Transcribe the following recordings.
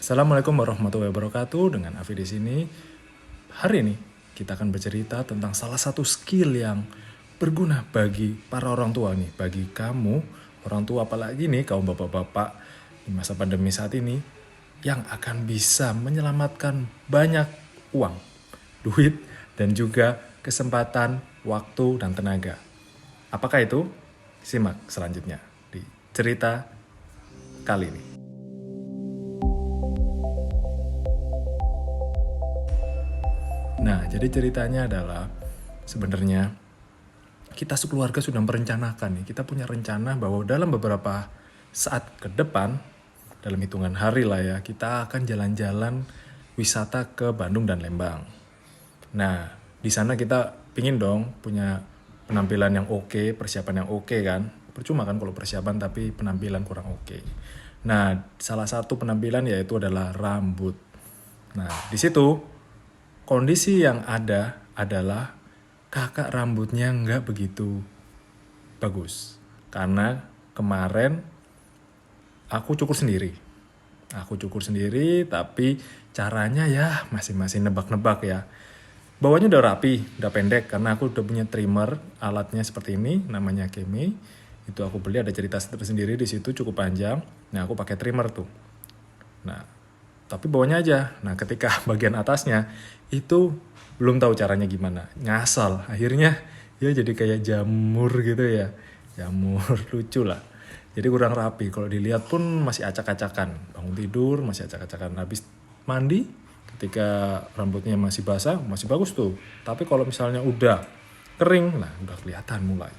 Assalamualaikum warahmatullahi wabarakatuh. Dengan Afi di sini. Hari ini kita akan bercerita tentang salah satu skill yang berguna bagi para orang tua nih, bagi kamu orang tua apalagi nih kaum bapak-bapak di masa pandemi saat ini yang akan bisa menyelamatkan banyak uang, duit dan juga kesempatan, waktu dan tenaga. Apakah itu? Simak selanjutnya di cerita kali ini. Nah, jadi ceritanya adalah sebenarnya kita sekeluarga sudah merencanakan nih. Kita punya rencana bahwa dalam beberapa saat ke depan, dalam hitungan hari lah ya, kita akan jalan-jalan wisata ke Bandung dan Lembang. Nah, di sana kita pingin dong punya penampilan yang oke, persiapan yang oke kan. Percuma kan kalau persiapan tapi penampilan kurang oke. Nah, salah satu penampilan yaitu adalah rambut. Nah, di situ kondisi yang ada adalah kakak rambutnya nggak begitu bagus. Karena kemarin aku cukur sendiri. Tapi caranya ya masih nebak-nebak ya. Bawahnya udah rapi, udah pendek karena aku udah punya trimmer, alatnya seperti ini, namanya Kemi. Itu aku beli, ada cerita tersendiri di situ, cukup panjang. Nah, aku pakai trimmer tuh. Nah, tapi bawahnya aja. Nah, ketika bagian atasnya itu belum tahu caranya gimana, ngasal. Akhirnya ya jadi kayak jamur gitu ya, jamur lucu lah. Jadi kurang rapi. Kalau dilihat pun masih acak-acakan. Bangun tidur masih acak-acakan. Habis mandi, ketika rambutnya masih basah masih bagus tuh. Tapi kalau misalnya udah kering, nah udah kelihatan mulai.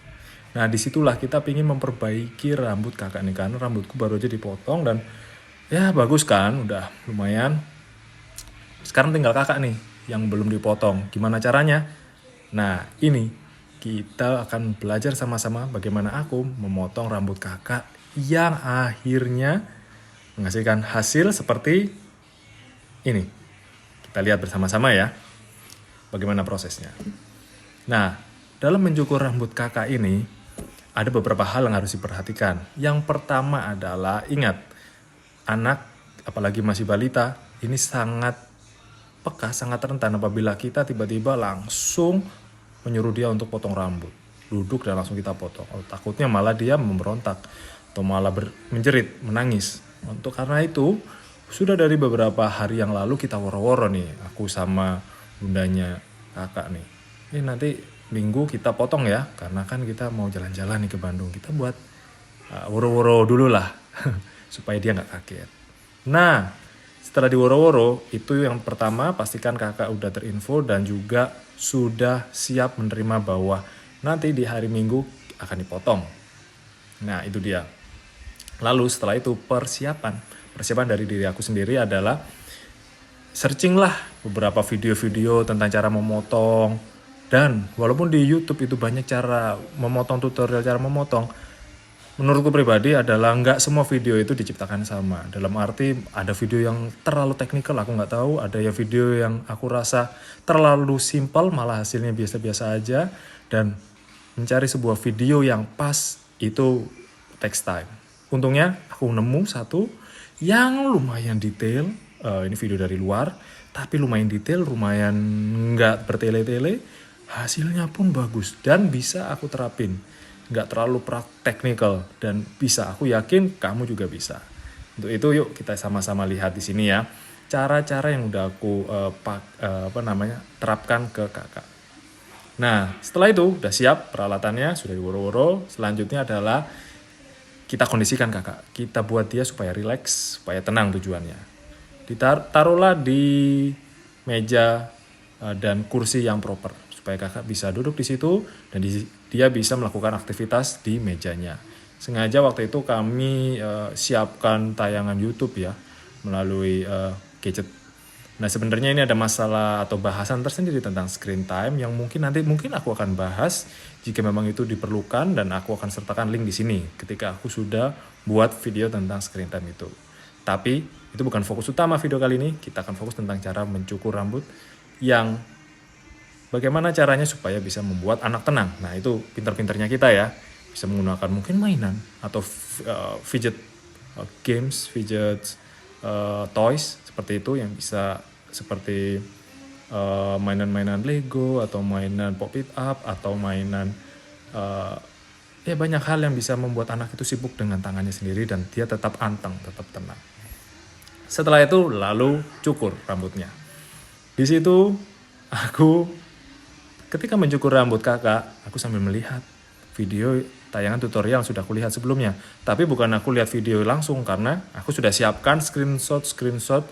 Nah, disitulah kita pingin memperbaiki rambut kakak nih, karena rambutku baru aja dipotong dan ya bagus kan, udah lumayan. Sekarang tinggal kakak nih yang belum dipotong. Gimana caranya? Nah, ini kita akan belajar sama-sama bagaimana aku memotong rambut kakak yang akhirnya menghasilkan hasil seperti ini. Kita lihat bersama-sama ya bagaimana prosesnya. Nah, dalam mencukur rambut kakak ini ada beberapa hal yang harus diperhatikan. Yang pertama adalah ingat, anak apalagi masih balita ini sangat peka, sangat rentan apabila kita tiba-tiba langsung menyuruh dia untuk potong rambut, duduk dan langsung kita potong. Takutnya malah dia memberontak atau malah menjerit, menangis. Karena itu sudah dari beberapa hari yang lalu kita woro-woro nih, aku sama bundanya kakak nih. Ini nanti minggu kita potong ya, karena kan kita mau jalan-jalan nih ke Bandung. Kita buat woro-woro dulu lah supaya dia nggak kaget. Nah, setelah di woro-woro, itu yang pertama pastikan kakak udah terinfo dan juga sudah siap menerima bahwa nanti di hari Minggu akan dipotong. Nah, itu dia. Lalu setelah itu persiapan dari diri aku sendiri adalah searching lah beberapa video-video tentang cara memotong. Dan walaupun di YouTube itu banyak cara memotong, tutorial cara memotong, menurutku pribadi adalah nggak semua video itu diciptakan sama. Dalam arti ada video yang terlalu teknikal, aku nggak tahu. Ada ya video yang aku rasa terlalu simpel, malah hasilnya biasa-biasa aja. Dan mencari sebuah video yang pas itu takes time. Untungnya aku nemu satu yang lumayan detail. Ini video dari luar, tapi lumayan detail, lumayan nggak bertele-tele. Hasilnya pun bagus dan bisa aku terapin. Nggak terlalu technical dan bisa, aku yakin kamu juga bisa. Untuk itu yuk kita sama-sama lihat di sini ya cara-cara yang udah aku terapkan ke kakak. Nah, setelah itu udah siap peralatannya, sudah diworo-woro. Selanjutnya adalah kita kondisikan kakak, kita buat dia supaya rileks, supaya tenang tujuannya. Taruhlah di meja dan kursi yang proper supaya kakak bisa duduk di situ dan dia bisa melakukan aktivitas di mejanya. Sengaja waktu itu kami siapkan tayangan YouTube ya melalui gadget. Nah, sebenarnya ini ada masalah atau bahasan tersendiri tentang screen time yang mungkin aku akan bahas jika memang itu diperlukan, dan aku akan sertakan link di sini ketika aku sudah buat video tentang screen time itu. Tapi itu bukan fokus utama video kali ini. Kita akan fokus tentang cara mencukur rambut yang bagaimana caranya supaya bisa membuat anak tenang. Nah, itu pintar-pintarnya kita ya. Bisa menggunakan mungkin mainan atau fidget games, fidget toys seperti itu yang bisa seperti mainan-mainan Lego atau mainan pop it up atau mainan ya banyak hal yang bisa membuat anak itu sibuk dengan tangannya sendiri dan dia tetap anteng, tetap tenang. Setelah itu lalu cukur rambutnya. Di situ aku ketika mencukur rambut kakak, aku sambil melihat video tayangan tutorial yang sudah aku lihat sebelumnya. Tapi bukan aku lihat video langsung karena aku sudah siapkan screenshot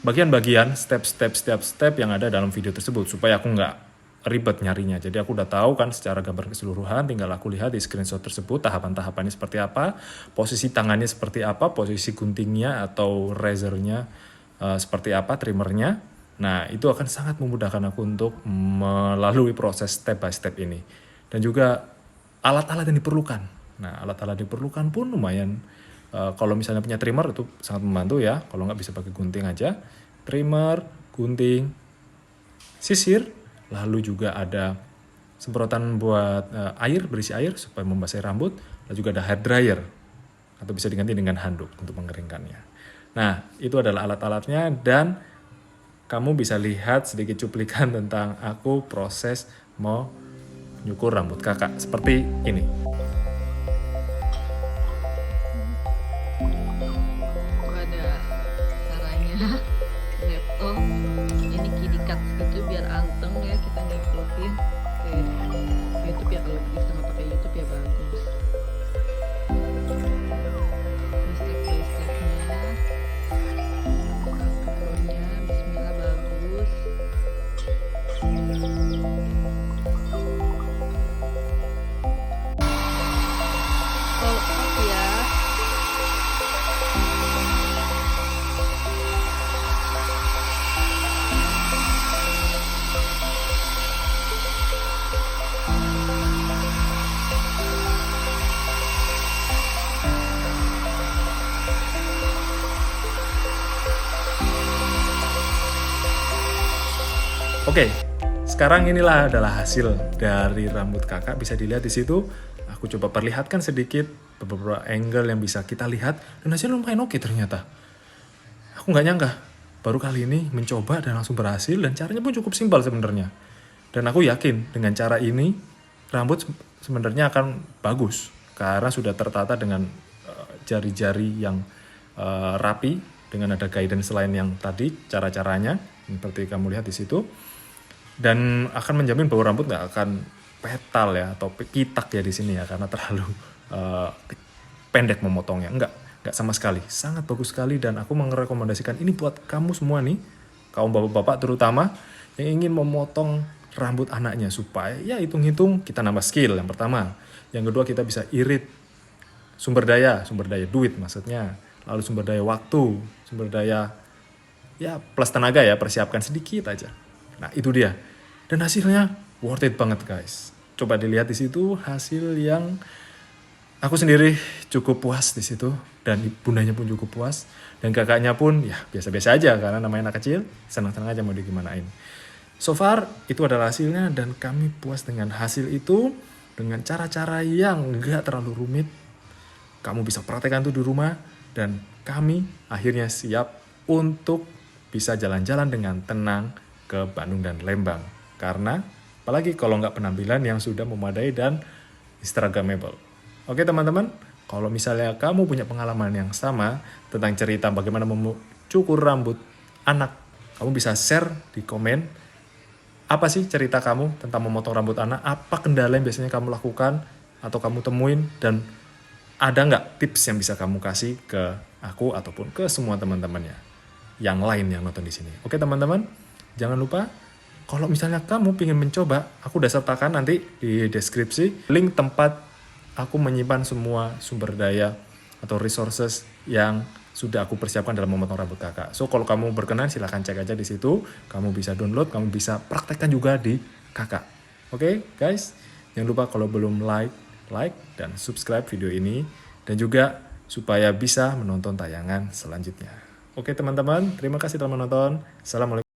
bagian-bagian step yang ada dalam video tersebut supaya aku nggak ribet nyarinya. Jadi aku udah tahu kan secara gambar keseluruhan, tinggal aku lihat di screenshot tersebut tahapan-tahapannya seperti apa, posisi tangannya seperti apa, posisi guntingnya atau razornya seperti apa, trimmernya. Nah itu akan sangat memudahkan aku untuk melalui proses step by step ini. Dan juga alat-alat yang diperlukan. Nah alat-alat yang diperlukan pun lumayan. Kalau misalnya punya trimmer itu sangat membantu ya. Kalau nggak bisa pakai gunting aja. Trimmer, gunting, sisir, lalu juga ada semprotan buat air, berisi air supaya membasahi rambut. Lalu juga ada hair dryer atau bisa diganti dengan handuk untuk mengeringkannya. Nah itu adalah alat-alatnya dan kamu bisa lihat sedikit cuplikan tentang aku proses mau nyukur rambut kakak seperti ini. Ada caranya. Laptop ini kidikat gitu biar anteng ya, kita ngikutin kayak YouTube ya, kalau bisa nggak pakai YouTube ya bagus. Ini step by stepnya, buka Bismillah, bagus. Roll up ya. Oke, sekarang inilah adalah hasil dari rambut kakak. Bisa dilihat di situ. Aku coba perlihatkan sedikit beberapa angle yang bisa kita lihat dan hasilnya lumayan oke ternyata. Aku nggak nyangka baru kali ini mencoba dan langsung berhasil dan caranya pun cukup simpel sebenarnya. Dan aku yakin dengan cara ini rambut sebenarnya akan bagus karena sudah tertata dengan jari-jari yang rapi dengan ada guidance lain yang tadi cara-caranya seperti kamu lihat di situ. Dan akan menjamin bahwa rambut nggak akan petal ya atau pitak ya di sini ya karena terlalu pendek memotongnya. Enggak sama sekali. Sangat bagus sekali dan aku merekomendasikan ini buat kamu semua nih, kaum bapak-bapak terutama yang ingin memotong rambut anaknya supaya ya hitung-hitung kita nambah skill yang pertama. Yang kedua kita bisa irit sumber daya duit maksudnya. Lalu sumber daya waktu, sumber daya ya plus tenaga ya, persiapkan sedikit aja. Nah, itu dia. Dan hasilnya worth it banget, guys. Coba dilihat di situ hasil yang aku sendiri cukup puas di situ dan bundanya pun cukup puas dan kakaknya pun ya biasa-biasa aja karena namanya anak kecil, senang-senang aja mau digimanain. So far itu adalah hasilnya dan kami puas dengan hasil itu dengan cara-cara yang enggak terlalu rumit. Kamu bisa praktekkan tuh di rumah dan kami akhirnya siap untuk bisa jalan-jalan dengan tenang ke Bandung dan Lembang. Karena apalagi kalau nggak penampilan yang sudah memadai dan instagramable. Oke teman-teman, kalau misalnya kamu punya pengalaman yang sama tentang cerita bagaimana mencukur rambut anak, kamu bisa share di komen. Apa sih cerita kamu tentang memotong rambut anak? Apa kendala yang biasanya kamu lakukan atau kamu temuin? Dan ada nggak tips yang bisa kamu kasih ke aku ataupun ke semua teman-temannya yang lain yang nonton di sini? Oke teman-teman, jangan lupa kalau misalnya kamu ingin mencoba, aku udah sertakan nanti di deskripsi link tempat aku menyimpan semua sumber daya atau resources yang sudah aku persiapkan dalam memotong rambut kakak. So kalau kamu berkenan silahkan cek aja di situ. Kamu bisa download, kamu bisa praktekkan juga di kakak. Oke guys, jangan lupa kalau belum like dan subscribe video ini dan juga supaya bisa menonton tayangan selanjutnya. Oke teman-teman, terima kasih telah menonton. Assalamualaikum.